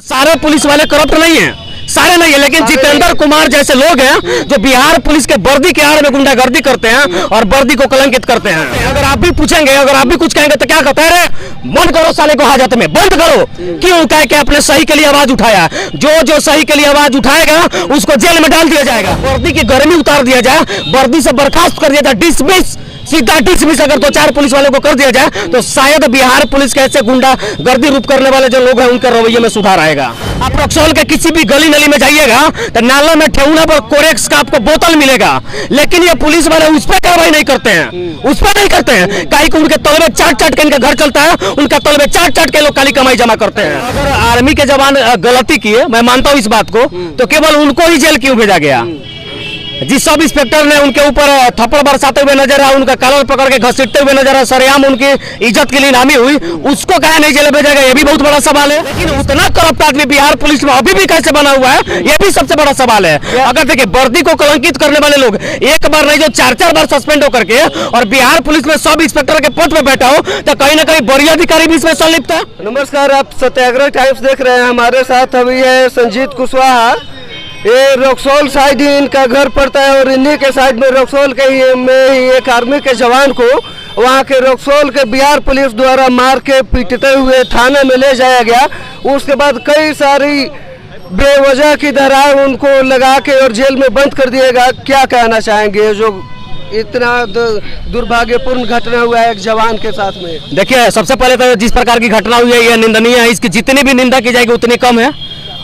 सारे पुलिस वाले करप्ट नहीं है, सारे नहीं है, लेकिन जितेंद्र कुमार जैसे लोग हैं जो बिहार पुलिस के वर्दी के आड़ में गुंडागर्दी करते हैं और वर्दी को कलंकित करते हैं। अगर आप भी पूछेंगे, अगर आप भी कुछ कहेंगे तो क्या कहते हैं, बंद करो साले को हाजत में, बंद करो। क्यों? कह के अपने सही के लिए आवाज उठाया, जो सही के लिए आवाज उठाएगा उसको जेल में डाल दिया जाएगा, वर्दी की गर्मी उतार दिया जाए, वर्दी से बर्खास्त कर दिया जाए, डिसमिस, सीधा डिसमिस अगर 2-4 पुलिस वालों को कर दिया जाए तो शायद बिहार पुलिस के ऐसे गुंडा गर्दी रूप करने वाले जो लोग हैं उनके रवैये में सुधार आएगा। आप रक्सौल के किसी भी गली नली में जाइएगा तो नाला में ठेहुना पर कोरेक्स का आपको बोतल मिलेगा, लेकिन ये पुलिस वाले उस पर कार्रवाई नहीं करते हैं, उस पर नहीं करते हैं। काहे कि उनके तलबे चाट के इनका घर चलता है, उनका तलबे चाट के लोग काली कमाई जमा करते हैं। अगर आर्मी के जवान गलती किए, मैं मानता हूँ इस बात को, तो केवल उनको ही जेल क्यों भेजा गया? जिस सब इंस्पेक्टर ने उनके ऊपर थप्पड़ बरसाते हुए नजर आया, उनका कलर पकड़ के घसीटते हुए नजर आया, सरेआम उनकी इज्जत के लिए नामी हुई, उसको कहे नहीं जेल भेजा गया, ये भी बहुत बड़ा सवाल है। लेकिन उतना करप्ट आदमी बिहार पुलिस में अभी भी कैसे बना हुआ है, ये भी सबसे बड़ा सवाल है। अगर देखिए वर्दी को कलंकित करने वाले लोग एक बार नहीं जो 4-4 बार सस्पेंड होकर के और बिहार पुलिस में सब इंस्पेक्टर के पद पे बैठा हो, तो कहीं ना कहीं वरीय अधिकारी भी इसमें संलिप्त है। नमस्कार, आप सत्याग्रह टाइम्स देख रहे हैं। हमारे साथ अभी है संजीत कुशवाहा। ये रक्सौल साइड ही इनका घर पड़ता है और इन्हीं के साइड में रक्सौल के ही में ही एक आर्मी के जवान को वहाँ के रक्सौल के बिहार पुलिस द्वारा मार के पीटते हुए थाने में ले जाया गया। उसके बाद कई सारी बेवजह की धाराएं उनको लगा के और जेल में बंद कर दिएगा। क्या कहना चाहेंगे जो इतना दुर्भाग्यपूर्ण घटना हुआ है एक जवान के साथ में? देखिए, सबसे पहले तो जिस प्रकार की घटना हुई है यह निंदनीय है, इसकी जितनी भी निंदा की जाएगी उतनी कम है।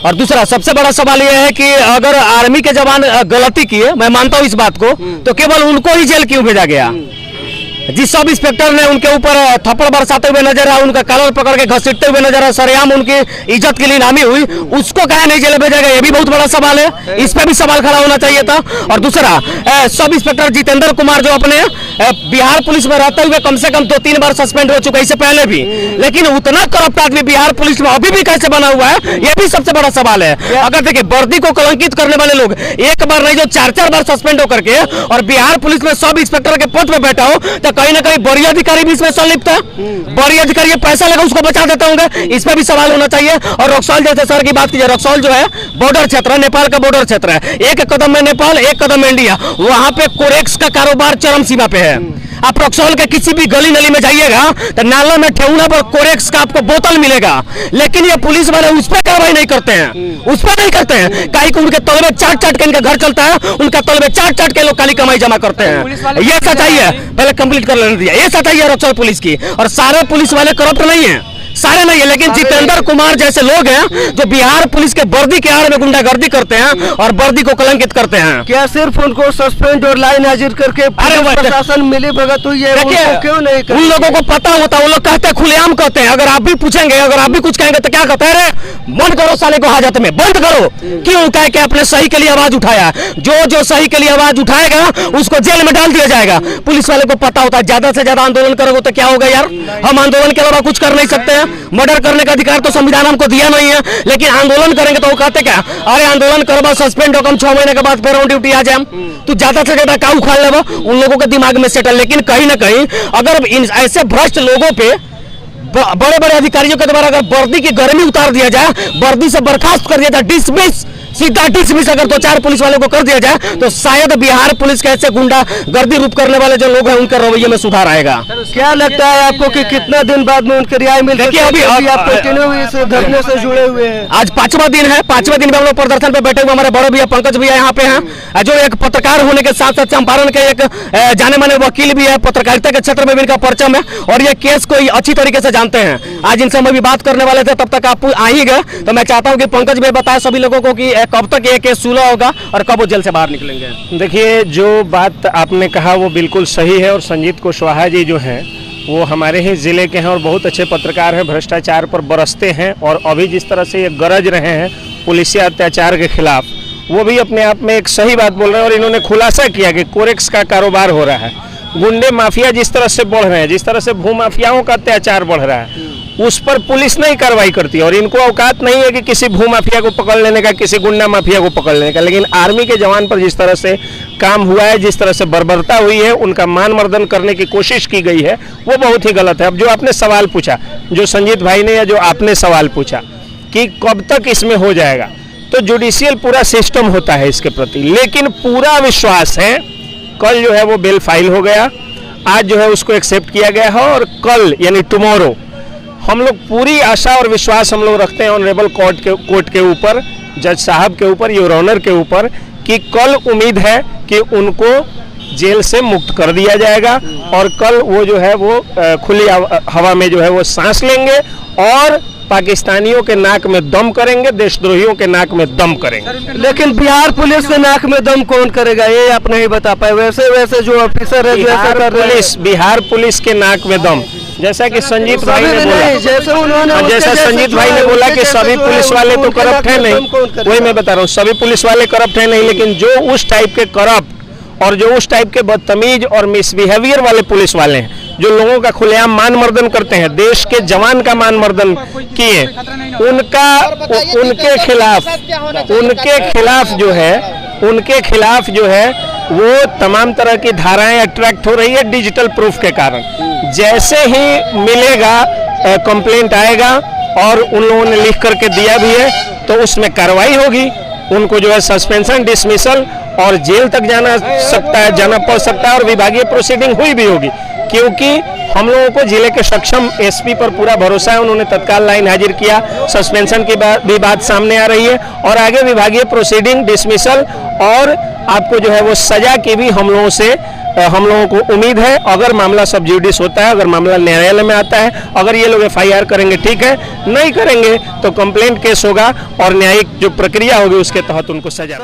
और दूसरा सबसे बड़ा सवाल यह है कि अगर आर्मी के जवान गलती किए, मैं मानता हूँ इस बात को, तो केवल उनको ही जेल क्यों भेजा गया? जिस सब इंस्पेक्टर ने उनके ऊपर थप्पड़ बरसाते हुए नजर आया, उनका कलर पकड़ के घसीटते हुए नजर आया, सरेआम उनकी इज्जत के लिए नामी हुई, उसको कहे नहीं जेल भेजा गया, ये भी बहुत बड़ा सवाल है। इस पे भी सवाल खड़ा होना चाहिए था। और दूसरा सब इंस्पेक्टर जितेंद्र कुमार जो अपने बिहार पुलिस में रहते हुए कम से कम 2-3 बार सस्पेंड हो चुका है, इससे पहले भी, लेकिन उतना करप्ट आदमी बिहार पुलिस में अभी भी कैसे बना हुआ है, ये भी सबसे बड़ा सवाल है। अगर देखिए वर्दी को कलंकित करने वाले लोग एक बार नहीं जो 4-4 बार सस्पेंड होकर के और बिहार पुलिस में सब इंस्पेक्टर के पद पे बैठा हो, तो कहीं ना कहीं वरीय अधिकारी भी इसमें संलिप्त है। वरीय अधिकारी पैसा लगा उसको बचा देते होंगे, इस पर भी सवाल होना चाहिए। और रक्सौल जैसे शहर की बात कीजिए, रक्सौल जो है बॉर्डर क्षेत्र है, नेपाल का बॉर्डर क्षेत्र है, एक कदम में नेपाल, एक कदम में इंडिया, वहां पे कोरेक्स का कारोबार चरम सीमा पे है। आप रक्सौल के किसी भी गली नली में जाइएगा तो नाला में ठेहुना पर कोरेक्स का आपको बोतल मिलेगा, लेकिन ये पुलिस वाले उस पर कार्रवाई नहीं करते हैं, उस पर नहीं करते हैं। काहे कि उनके तलबे चाट के इनका घर चलता है, उनका तलबे चाट के लोग काली कमाई जमा करते हैं। ये सच्चाई है, पहले कंप्लीट कर लेने दिया, ये सच्चाई है रक्सौल पुलिस की। और सारे पुलिस वाले करप्ट नहीं है, सारे नहीं है, लेकिन जितेंद्र कुमार जैसे लोग हैं जो बिहार पुलिस के वर्दी के आड़ में गुंडागर्दी करते हैं और वर्दी को कलंकित करते हैं। क्या सिर्फ उनको सस्पेंड और लाइन हाजिर करके प्रशासन मिली भगत हुई है? क्यों नहीं? उन लोगों को पता होता, वो लोग कहते हैं, खुलेआम कहते हैं। अगर आप भी पूछेंगे, अगर आप भी कुछ कहेंगे तो क्या कहते हैं, बंद करो साले को हाजत में, बंद करो। क्यों? कह के अपने सही के लिए आवाज उठाया, जो सही के लिए आवाज उठाएगा उसको जेल में डाल दिया जाएगा। पुलिस वाले को पता होता है ज्यादा से ज्यादा आंदोलन करोगे तो क्या होगा यार, हम आंदोलन के अलावा कुछ कर नहीं सकते हैं। मर्डर करने का अधिकार तो संविधान हमको दिया नहीं है, लेकिन आंदोलन करेंगे तो वो कहते क्या, अरे आंदोलन करवा, सस्पेंड हो, हम 6 महीने के बाद फिर ऑन ड्यूटी आ जाए, तो ज्यादा से ज्यादा का उखाड़ लेवा, उन लोगों के दिमाग में सेटल। लेकिन कहीं ना कहीं अगर इन ऐसे भ्रष्ट लोगों पे बड़े बड़े अधिकारियों के द्वारा अगर वर्दी की गर्मी उतार दिया जाए, वर्दी से बर्खास्त कर दिया जाए, डिसमिस, सीधा डिसमिस अगर 2-4 पुलिस वालों को कर दिया जाए, तो शायद बिहार पुलिस के ऐसे गुंडा गर्दी रूप करने वाले जो लोग हैं उनके रवैये में सुधार आएगा। क्या लगता है आपको कि कितना दिन बाद में उनकी रिहाई मिल सकती है? अभी आप कंटिन्यू इस धरने से जुड़े हुए हैं। आज 5वां दिन है, 5वें दिन में हम लोग प्रदर्शन पे बैठे हुए, हमारे बड़े भैया पंकज भैया यहाँ पे हैं, जो एक पत्रकार होने के साथ साथ चंपारण के एक जाने माने वकील भी है, पत्रकारिता के क्षेत्र में भी इनका परचम है और ये केस को अच्छी तरीके से जानते हैं। आज इनसे हम अभी बात करने वाले थे, तब तक आप आ ही गए, तो मैं चाहता हूँ कि पंकज भाई बताए सभी लोगों को कि कब तक ये केस सुलह होगा और कब वो जेल से बाहर निकलेंगे। देखिए, जो बात आपने कहा वो बिल्कुल सही है और संजीत कुशवाहा जी जो हैं वो हमारे ही ज़िले के हैं और बहुत अच्छे पत्रकार हैं, भ्रष्टाचार पर बरसते हैं और अभी जिस तरह से ये गरज रहे हैं पुलिसिया अत्याचार के खिलाफ, वो भी अपने आप में एक सही बात बोल रहे हैं। और इन्होंने खुलासा किया कि कोरेक्स का कारोबार हो रहा है, गुंडे माफिया जिस तरह से बढ़ रहे हैं, जिस तरह से भूमाफियाओं का अत्याचार बढ़ रहा है, उस पर पुलिस नहीं कार्रवाई करती और इनको औकात नहीं है कि किसी भूमाफिया को पकड़ लेने का, किसी गुंडा माफिया को पकड़ लेने का। लेकिन आर्मी के जवान पर जिस तरह से काम हुआ है, जिस तरह से बर्बरता हुई है, उनका मान मर्दन करने की कोशिश की गई है, वो बहुत ही गलत है। अब जो आपने सवाल पूछा, जो संजीत भाई ने या जो आपने सवाल पूछा, कि कब तक इसमें हो जाएगा। तो जुडिशियल पूरा सिस्टम होता है इसके प्रति, लेकिन पूरा विश्वास है। कल जो है वो बेल फाइल हो गया, आज जो है उसको एक्सेप्ट किया गया है, और कल यानी टुमारो हम लोग पूरी आशा और विश्वास हम लोग रखते हैं ऑनरेबल कोर्ट के ऊपर, जज साहब के ऊपर, योर ऑनर के ऊपर, कि कल उम्मीद है कि उनको जेल से मुक्त कर दिया जाएगा और कल वो जो है वो खुली हवा में जो है वो सांस लेंगे और पाकिस्तानियों के नाक में दम करेंगे, देशद्रोहियों के नाक में दम करेंगे। लेकिन बिहार पुलिस के नाक में दम कौन करेगा, ये आप नहीं बता पाए। वैसे जो ऑफिसर है जो ऐसा कर रहे हैं, बिहार पुलिस के नाक में दम, जैसा कि संजीत भाई ने बोला, जैसा संजीत भाई ने बोला कि सभी पुलिस वाले तो करप्ट है नहीं, वही मैं बता रहा हूँ, सभी पुलिस वाले करप्ट है नहीं, लेकिन जो उस टाइप के करप्ट और जो उस टाइप के बदतमीज और मिसबिहेवियर वाले पुलिस वाले हैं, जो लोगों का खुलेआम मान मर्दन करते हैं, देश के जवान का मान मर्दन किए, उनके खिलाफ जो है वो तमाम तरह की धाराएं अट्रैक्ट हो रही है डिजिटल प्रूफ के कारण। जैसे ही मिलेगा कंप्लेंट आएगा और उन लोगों ने लिख करके दिया भी है तो उसमें कार्रवाई होगी, उनको जो है सस्पेंशन, डिसमिसल और जेल तक जाना पड़ सकता है और विभागीय प्रोसीडिंग हुई भी होगी, क्योंकि हम लोगों को जिले के सक्षम एसपी पर पूरा भरोसा है। उन्होंने तत्काल लाइन हाजिर किया, सस्पेंशन की भी बात सामने आ रही है और आगे विभागीय प्रोसीडिंग, डिसमिसल और आपको जो है वो सजा की भी हम लोगों को उम्मीद है। अगर मामला सब जुडिस होता है, अगर मामला न्यायालय में आता है, अगर ये लोग FIR करेंगे ठीक है, नहीं करेंगे तो कंप्लेंट केस होगा और न्यायिक जो प्रक्रिया होगी उसके तहत उनको सजा।